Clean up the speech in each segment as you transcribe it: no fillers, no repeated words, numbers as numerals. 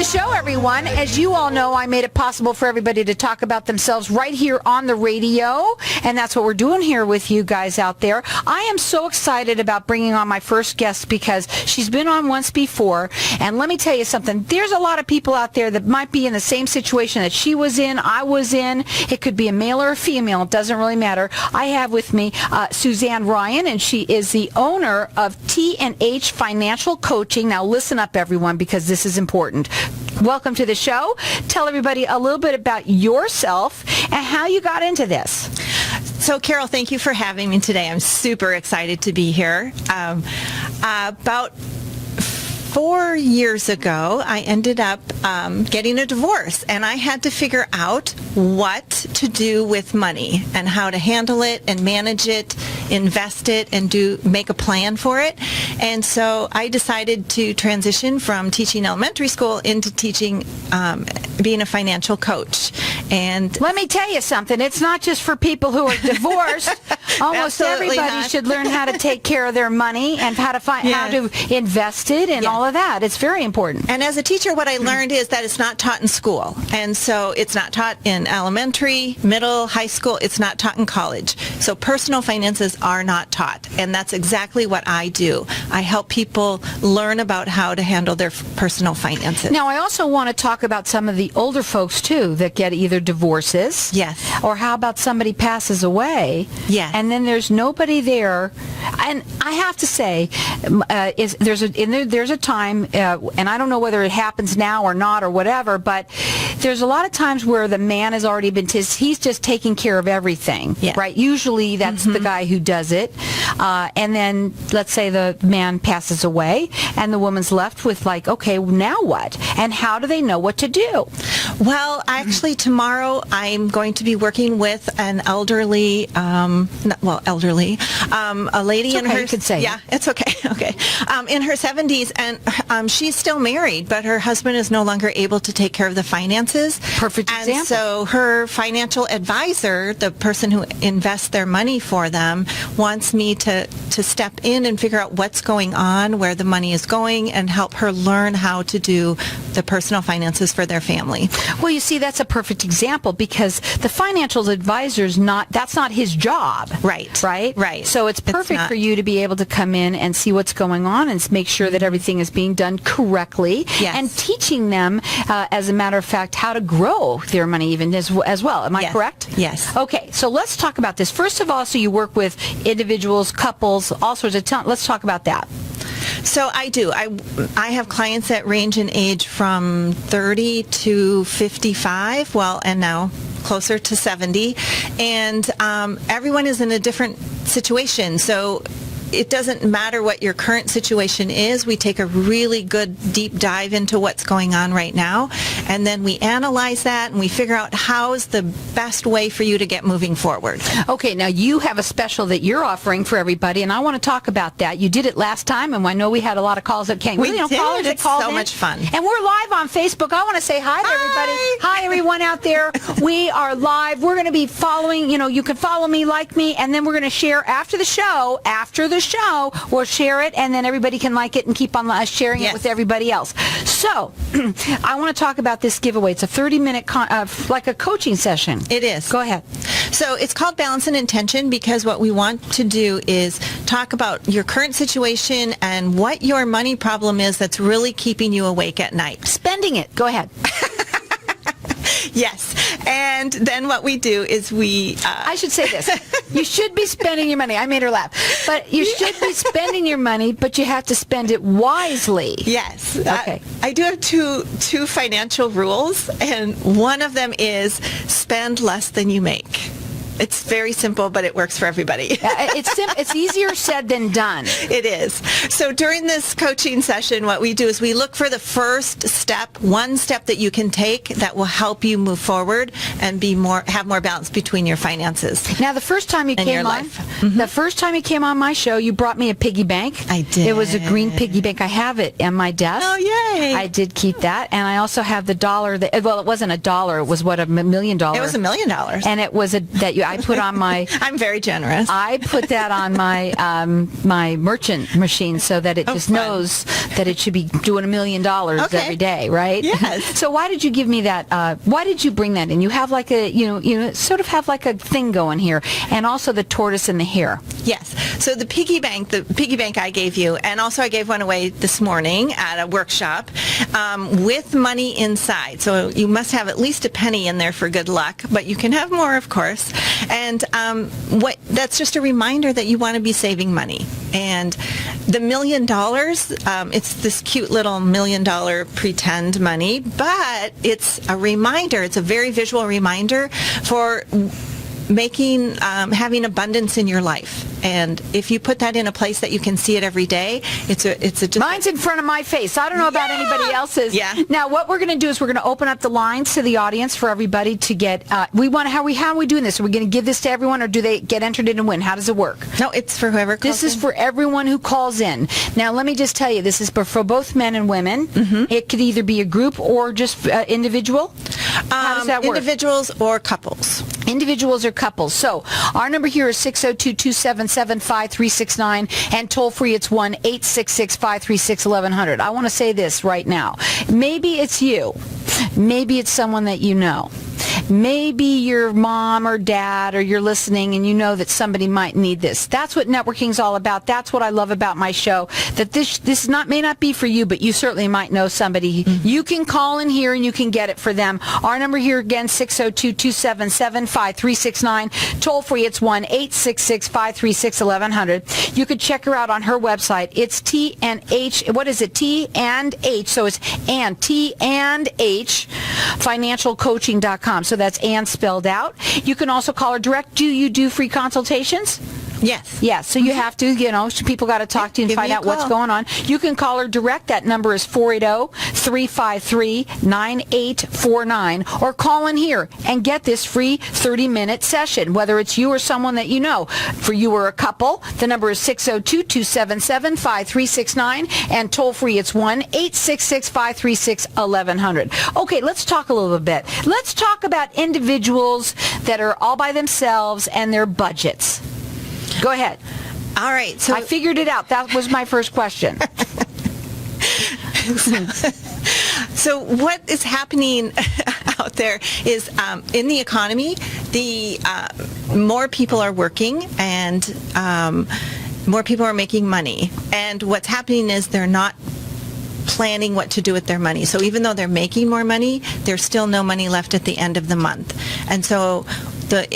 the show, everyone. As you all know, I made it possible for everybody to talk about themselves right here on the radio, and that's what we're doing here with you guys out there. I am so excited about bringing on my first guest because she's been on once before, and let me tell you something. There's a lot of people out there that might be in the same situation that she was in, I was in. It could be a male or a female. It doesn't really matter. I have with me Suzanne Ryan, and she is the owner of T&H Financial Coaching. Now, listen up, everyone, because this is important. Welcome to the show. Tell everybody a little bit about yourself and how you got into this. So, Carol, thank you for having me today. I'm super excited to be here. About 4 years ago, I ended up getting a divorce, and I had to figure out what to do with money and how to handle it and manage it, invest it, and make a plan for it. And so I decided to transition from teaching elementary school into teaching, being a financial coach. And let me tell you something. It's not just for people who are divorced. Almost everybody should learn how to take care of their money and how to how to invest it and all of that. It's very important. And as a teacher, what I learned is that it's not taught in school. And so it's not taught in elementary, middle, high school. It's not taught in college. So personal finances are not taught. And that's exactly what I do. I help people learn about how to handle their personal finances. Now, I also want to talk about some of the older folks, too, that get either divorces. Yes. Or how about somebody passes away. Yes. And then there's nobody there. And I have to say, there's a time, and I don't know whether it happens now or not or whatever, but there's a lot of times where the man has already been, he's just taking care of everything, right? Usually that's the guy who does it. And then let's say the man passes away and the woman's left with like, okay, now what? And how do they know what to do? Well, actually tomorrow I'm going to be working with an elderly, a lady it's in okay, her, you could say it's okay, in her 70s, and she's still married, but her husband is no longer able to take care of the finances. Perfect example. And so her financial advisor, the person who invests their money for them, wants me to step in and figure out what's going on, where the money is going, and help her learn how to do the personal finances for their family. Well, you see, that's a perfect example because the financial advisor's that's not his job. Right. Right? Right. So it's perfect for you to be able to come in and see what's going on and make sure that everything is being done correctly. Yes. And teaching them, as a matter of fact, how to grow their money even as well. Am I correct? Yes. Okay, so let's talk about this. First of all, so you work with individuals, couples, all sorts of let's talk about that. So I do. I have clients that range in age from 30 to 55, and now closer to 70. And everyone is in a different situation. So it doesn't matter what your current situation is. We take a really good deep dive into what's going on right now, and then we analyze that and we figure out how's the best way for you to get moving forward. Okay, now you have a special that you're offering for everybody, and I want to talk about that. You did it last time, and I know we had a lot of calls that came. We did. Callers it's that called so in. much fun. And we're live on Facebook. I want to say hi to everybody. Hi, everyone out there. We are live. We're going to be following, you can follow me, like me, and then we're going to share after the show. We'll share it, and then everybody can like it and keep on sharing it with everybody else. So, I want to talk about this giveaway. It's a 30-minute, like a coaching session. It is. Go ahead. So it's called Balance and Intention because what we want to do is talk about your current situation and what your money problem is that's really keeping you awake at night. Spending it. Go ahead. Yes. And then what we do is I should say this. You should be spending your money. I made her laugh. But you should be spending your money, but you have to spend it wisely. Yes. Okay. I do have two financial rules, and one of them is spend less than you make. It's very simple, but it works for everybody. It's easier said than done. It is. So during this coaching session, what we do is we look for the first step, one step that you can take that will help you move forward and have more balance between your finances. Now, the first time you came on, the first time you came on my show, you brought me a piggy bank. I did. It was a green piggy bank. I have it on my desk. Oh, yay. I did keep that. And I also have the dollar. It wasn't a dollar. It was, $1 million? It was $1 million. And it was that I put on my... I'm very generous. I put that on my my merchant machine so that it just knows that it should be doing $1 million every day, right? Yes. So why did you give me that? Why did you bring that in? You have like a, sort of have like a thing going here, and also the tortoise and the hare. Yes. So the piggy bank I gave you, and also I gave one away this morning at a workshop with money inside. So you must have at least a penny in there for good luck, but you can have more, of course. And that's just a reminder that you want to be saving money. And the $1 million, it's this cute little $1 million pretend money, but it's a reminder. It's a very visual reminder for having abundance in your life. And if you put that in a place that you can see it every day, mine's in front of my face. I don't know about anybody else's. Yeah. Now, what we're going to do is we're going to open up the lines to the audience for everybody to get. How are we doing this? Are we going to give this to everyone, or do they get entered in and win? How does it work? No, it's for whoever calls This is for everyone who calls in. Now, let me just tell you, this is for both men and women. Mm-hmm. It could either be a group or just individual. How does that work? Individuals or couples. Individuals or couples. So our number here is 602-277-5369, and toll free it's 1-866-536-1100. I want to say this right now. Maybe it's you. Maybe it's someone that you know. Maybe your mom or dad, or you're listening and you know that somebody might need this. That's what networking's all about. That's what I love about my show, that this may not be for you, but you certainly might know somebody. Mm-hmm. You can call in here and you can get it for them. Our number here again, 602-277-5369. Toll free, it's 1-866-536-1100. You could check her out on her website. It's T&H, what is it? T&H, so it's T&H, financialcoaching.com. So that's Ann spelled out. You can also call her direct. Do you do free consultations? Yes. Yes. So you have to, people got to talk to you and find out what's going on. You can call her direct. That number is 480-353-9849. Or call in here and get this free 30-minute session, whether it's you or someone that you know. For you or a couple, the number is 602-277-5369, and toll free it's 1-866-536-1100. Okay, let's talk a little bit. Let's talk about individuals that are all by themselves and their budgets. Go ahead. All right. So I figured it out. That was my first question. So what is happening out there is in the economy, more people are working and more people are making money. And what's happening is they're not planning what to do with their money. So even though they're making more money, there's still no money left at the end of the month. And so the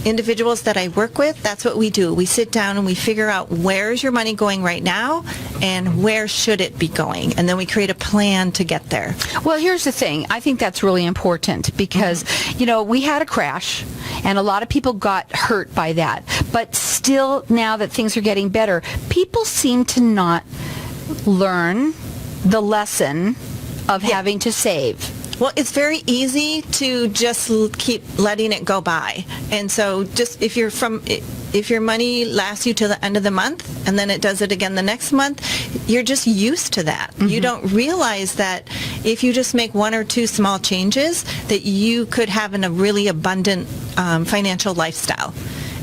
individuals that I work with, that's what we do. We sit down and we figure out where's your money going right now and where should it be going. And then we create a plan to get there. Well, here's the thing. I think that's really important because, we had a crash and a lot of people got hurt by that. But still, now that things are getting better, people seem to not learn the lesson of having to save. Well, it's very easy to just keep letting it go by. And so just if your money lasts you to the end of the month and then it does it again the next month, you're just used to that. Mm-hmm. You don't realize that if you just make one or two small changes, that you could have a really abundant financial lifestyle.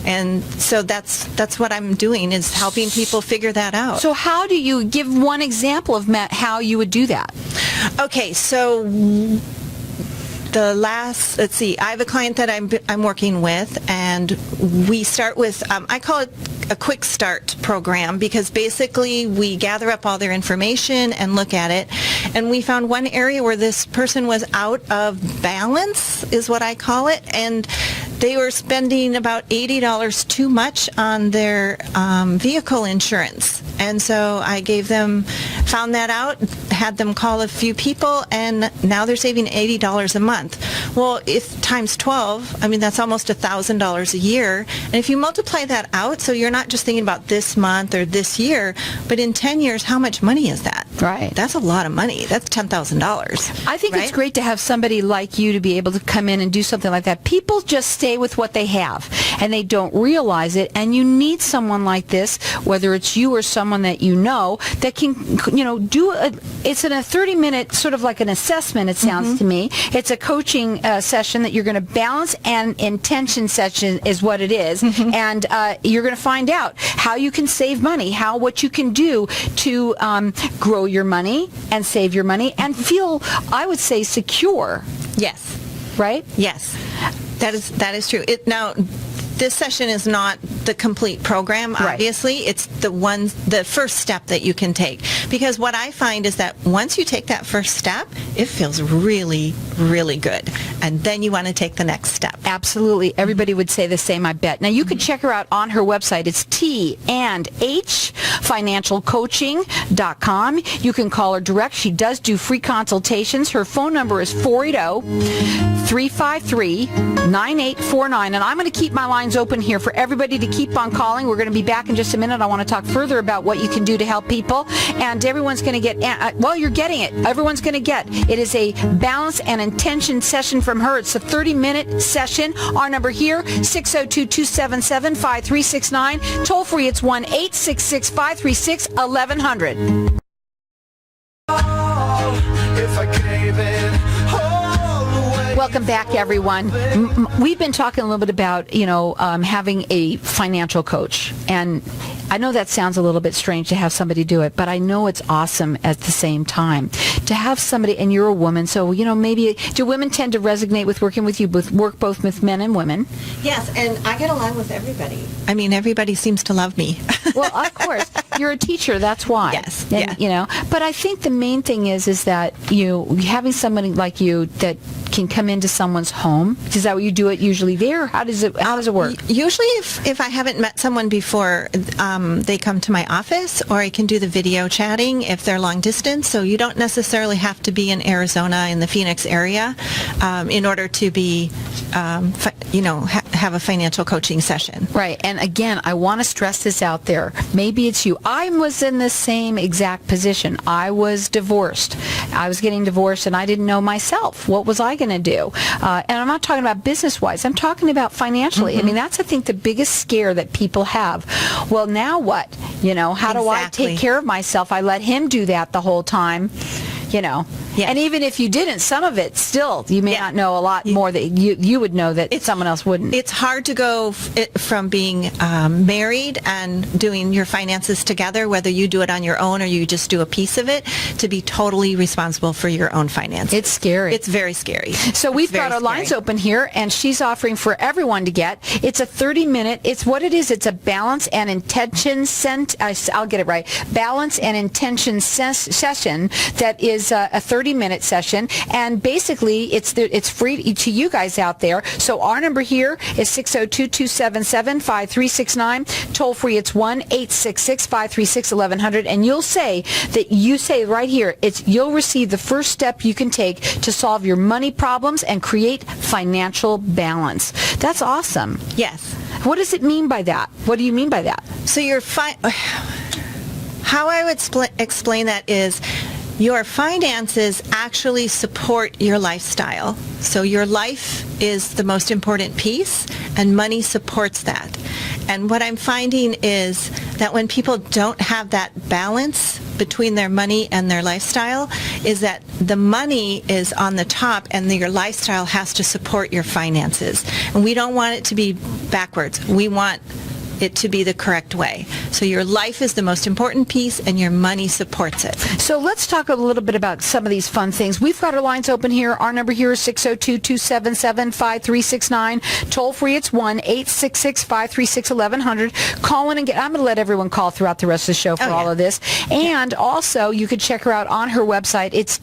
And so that's what I'm doing, is helping people figure that out. So how do you give one example of how you would do that? Okay, so let's see, I have a client that I'm working with, and we start with, I call it a quick start program, because basically we gather up all their information and look at it, and we found one area where this person was out of balance, is what I call it, and they were spending about $80 too much on their vehicle insurance. And so I found that out, had them call a few people, and now they're saving $80 a month. Well, if times 12, that's almost $1,000 a year. And if you multiply that out, so you're not just thinking about this month or this year, but in 10 years, how much money is that? Right. That's a lot of money. That's $10,000. I think it's great to have somebody like you to be able to come in and do something like that. People just stay with what they have, and they don't realize it. And you need someone like this, whether it's you or someone that you know, that can, it's in a 30-minute sort of like an assessment, it sounds to me. It's a coaching session that you're going to balance, and intention session is what it is. And you're going to find out how you can save money, what you can do to grow your money and save your money and feel, I would say, secure. Yes. Right? Yes. That is true. Now, this session is not the complete program, obviously. Right. It's the first step that you can take. Because what I find is that once you take that first step, it feels really, really good. And then you want to take the next step. Absolutely. Everybody would say the same, I bet. Now, you can check her out on her website. It's TandHFinancialCoaching.com. You can call her direct. She does do free consultations. Her phone number is 480-353-9849. And I'm going to keep my lines open here for everybody to keep on calling. We're going to be back in just a minute. I want to talk further about what you can do to help people. And everyone's going to get, you're getting it. Everyone's going to get. It is a balance and intention session from her. It's a 30-minute session. Our number here, 602-277-5369. Toll free, it's 1-866-536-1100. Welcome back, everyone. We've been talking a little bit about, having a financial coach. And I know that sounds a little bit strange to have somebody do it, but I know it's awesome at the same time. To have somebody, and you're a woman, so, maybe, do women tend to resonate with working with you, work both with men and women? Yes, and I get along with everybody. I mean, everybody seems to love me. Well, of course. You're a teacher, that's why. Yes. And, but I think the main thing is that having somebody like you that can come into someone's home. Is that what you do it usually there? How does it work? Usually if I haven't met someone before, they come to my office, or I can do the video chatting if they're long distance. So you don't necessarily have to be in Arizona, in the Phoenix area, in order to be, have a financial coaching session. Right. And again, I want to stress this out there. Maybe it's you. I was in the same exact position. I was divorced. I was getting divorced, and I didn't know myself. What was I going to do? And I'm not talking about business-wise. I'm talking about financially. I mean, that's, I think, the biggest scare that people have. Well, now what? How do I take care of myself? I let him do that the whole time. Yes. And even if you didn't, some of it still, you may not know a lot more that you would know that someone else wouldn't. It's hard to go from being married and doing your finances together, whether you do it on your own or you just do a piece of it, to be totally responsible for your own finances. It's scary. It's very scary. So we've got our lines open here, and she's offering for everyone to get. It's a 30-minute. It's what it is. It's a balance and intention I'll get it right. Balance and intention session that is a 30-minute session, and basically it's free to you guys out there. So our number here is 602-277-5369. Toll free, it's 1-866-536-1100, and you'll say right here, you'll receive the first step you can take to solve your money problems and create financial balance. That's awesome. Yes. What does it mean by that? What do you mean by that? So how I would explain that is, your finances actually support your lifestyle. So your life is the most important piece, and money supports that. And what I'm finding is that when people don't have that balance between their money and their lifestyle, is that the money is on the top and your lifestyle has to support your finances. And we don't want it to be backwards. We want it to be the correct way. So your life is the most important piece, and your money supports it. So let's talk a little bit about some of these fun things. We've got our lines open here. Our number here is 602-277-5369. Toll free, it's 1-866-536-1100. Call in and get. I'm going to let everyone call throughout the rest of the show for all of this. And also, you can check her out on her website. It's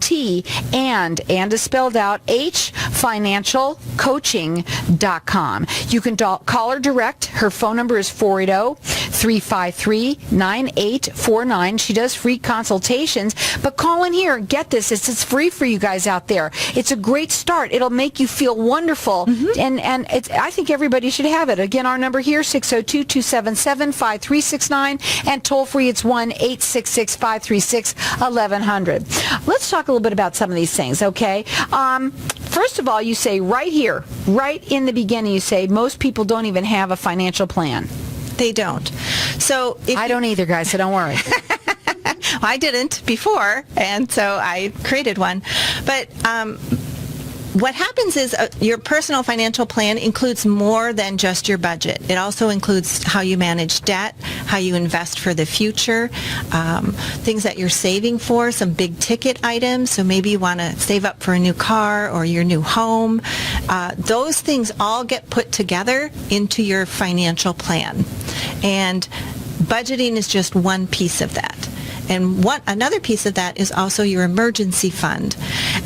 and is spelled out, HFinancialCoaching.com. You can call her direct. Her phone number is 480-353-9849. She does free consultations, but call in here. Get this. It's free for you guys out there. It's a great start. It'll make you feel wonderful, and I think everybody should have it. Again, our number here, 602-277-5369, and toll free, it's 1-866-536-1100. Let's talk a little bit about some of these things, okay? First of all, you say right here, right in the beginning, you say most people don't even have a financial plan. They don't. So I don't either, guys, so don't worry. I didn't before, and so I created one. But what happens is your personal financial plan includes more than just your budget. It also includes how you manage debt, how you invest for the future, things that you're saving for, some big ticket items. So maybe you want to save up for a new car or your new home. Those things all get put together into your financial plan. And budgeting is just one piece of that. And another piece of that is also your emergency fund.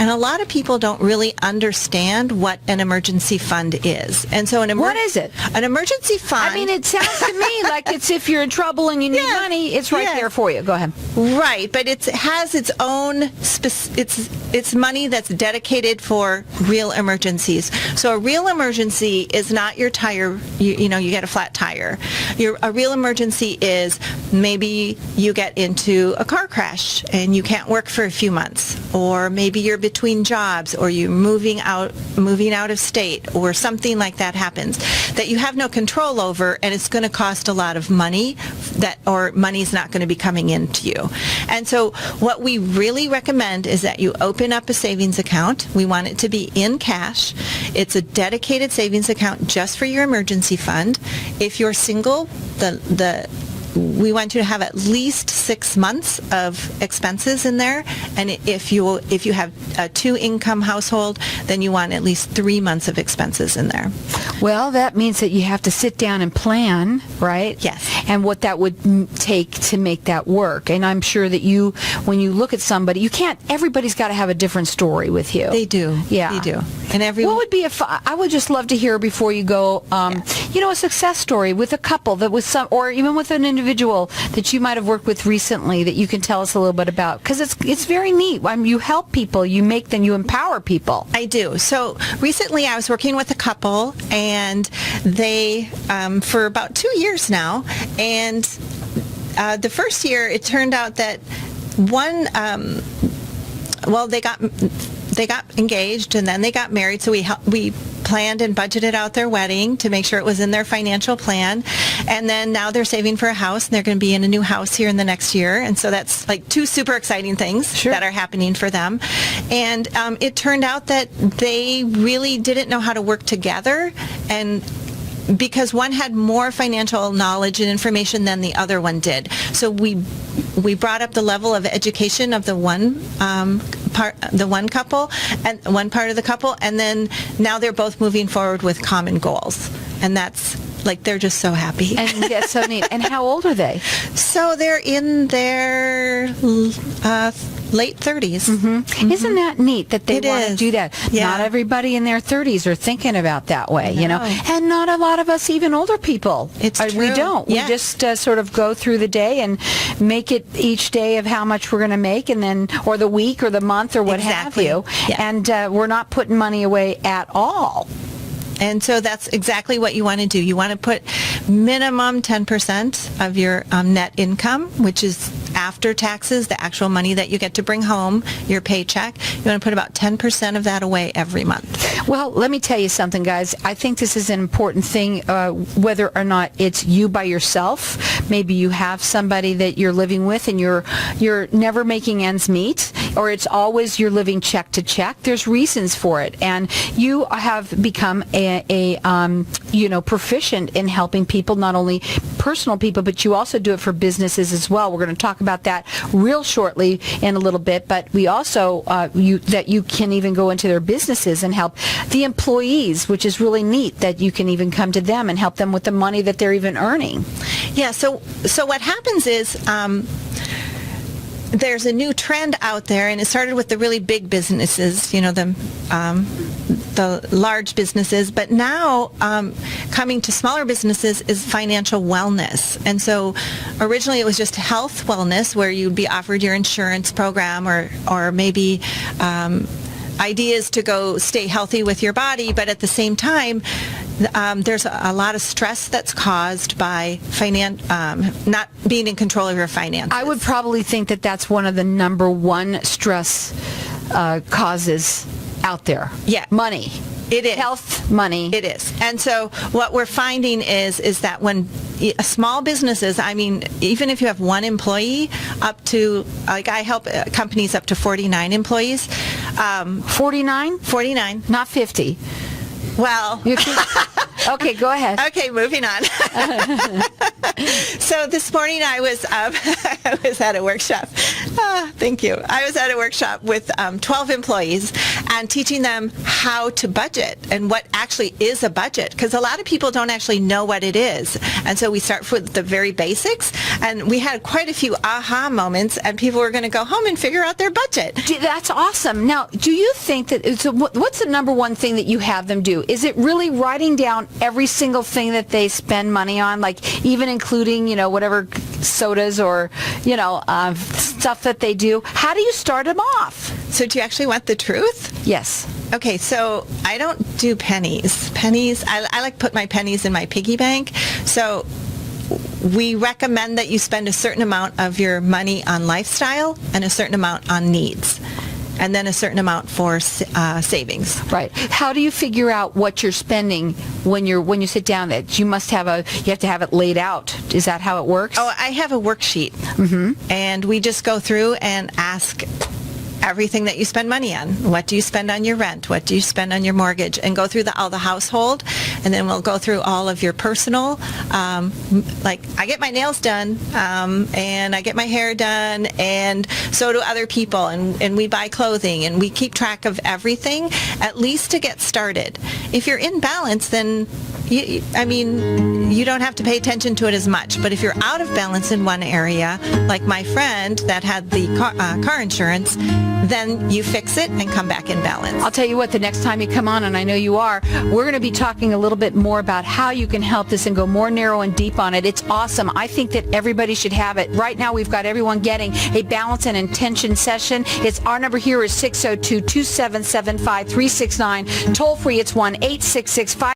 And a lot of people don't really understand what an emergency fund is. And so what is it? An emergency fund. I mean, it sounds to me like it's if you're in trouble and you need money, it's right there for you. Go ahead. Right, but it has its own, it's money that's dedicated for real emergencies. So a real emergency is not your tire, you get a flat tire. A real emergency is maybe you get into a car crash and you can't work for a few months, or maybe you're between jobs, or you're moving out of state, or something like that happens that you have no control over, and it's going to cost a lot of money, or money's not going to be coming into you. And so what we really recommend is that you open up a savings account. We want it to be in cash. It's a dedicated savings account just for your emergency fund. If you're single, we want you to have at least 6 months of expenses in there, and if you have a 2-income household, then you want at least 3 months of expenses in there. Well, that means that you have to sit down and plan, right? Yes. And what that would take to make that work. And I'm sure that when you look at somebody, everybody's got to have a different story with you. They do. Yeah. They do. And what would be I would just love to hear before you go, a success story with a couple that was or even with an individual that you might have worked with recently that you can tell us a little bit about, because it's very neat. You help people, you empower people. I do. So recently I was working with a couple, and they for about 2 years now, and the first year it turned out that one they got engaged, and then they got married, so we planned and budgeted out their wedding to make sure it was in their financial plan. And then now they're saving for a house, and they're going to be in a new house here in the next year. And so that's like 2 super exciting things that are happening for them. And it turned out that they really didn't know how to work together, and because one had more financial knowledge and information than the other one did. So we brought up the level of education of the one couple, and one part of the couple, and then now they're both moving forward with common goals. And that's they're just so happy. And that's so neat. And how old are they? So they're in their late 30s. Mm-hmm. Mm-hmm. Isn't that neat that they want to do that? Yeah. Not everybody in their 30s are thinking about that way, and not a lot of us, even older people. It's true. We don't. Yeah. We just sort of go through the day and make it each day of how much we're going to make, and then, or the week or the month or what have you. Yeah. And we're not putting money away at all. And so that's exactly what you want to do. You want to put minimum 10% of your net income, which is after taxes, the actual money that you get to bring home, your paycheck. You want to put about 10% of that away every month. Well, let me tell you something, guys. I think this is an important thing, whether or not it's you by yourself. Maybe you have somebody that you're living with and you're never making ends meet, or it's always you're living check to check. There's reasons for it. And you have become proficient in helping people, not only personal people, but you also do it for businesses as well. We're going to talk about that real shortly in a little bit, but we also, that you can even go into their businesses and help the employees, which is really neat that you can even come to them and help them with the money that they're even earning. Yeah, so what happens is, there's a new trend out there, and it started with the really big businesses, the large businesses, but now coming to smaller businesses is financial wellness. And so originally it was just health wellness, where you'd be offered your insurance program, or maybe ideas to go stay healthy with your body, but at the same time, there's a lot of stress that's caused by not being in control of your finances. I would probably think that that's one of the number one stress causes out there. Yeah. Money. It is. Health, money. It is. And so what we're finding is that when small businesses, I mean, even if you have one employee up to, like I help companies up to 49 employees. 49? 49. Not 50. Well. Okay, go ahead. Okay, moving on. So this morning I was at a workshop. Thank you. I was at a workshop with 12 employees and teaching them how to budget and what actually is a budget, because a lot of people don't actually know what it is. And so we start with the very basics, and we had quite a few aha moments, and people were going to go home and figure out their budget. That's awesome. Now, do you think that, so what's the number one thing that you have them do? Is it really writing down every single thing that they spend money on, like even including, whatever sodas or, stuff that they do? How do you start them off? So do you actually want the truth? Yes. Okay, so I don't do pennies. I like put my pennies in my piggy bank. So we recommend that you spend a certain amount of your money on lifestyle and a certain amount on needs, and then a certain amount for savings. Right. How do you figure out what you're spending when you sit down? That you have to have it laid out. Is that how it works? Oh, I have a worksheet, and we just go through and ask everything that you spend money on. What do you spend on your rent? What do you spend on your mortgage? And go through all the household, and then we'll go through all of your personal. Like I get my nails done, and I get my hair done, and so do other people, and we buy clothing, and we keep track of everything, at least to get started. If you're in balance, then you don't have to pay attention to it as much. But if you're out of balance in one area, like my friend that had the car insurance, then you fix it and come back in balance. I'll tell you what, the next time you come on, and I know you are, we're going to be talking a little bit more about how you can help this and go more narrow and deep on it. It's awesome. I think that everybody should have it. Right now, we've got everyone getting a balance and intention session. Our number here is 602-277-5369. Toll free, it's 1-866-5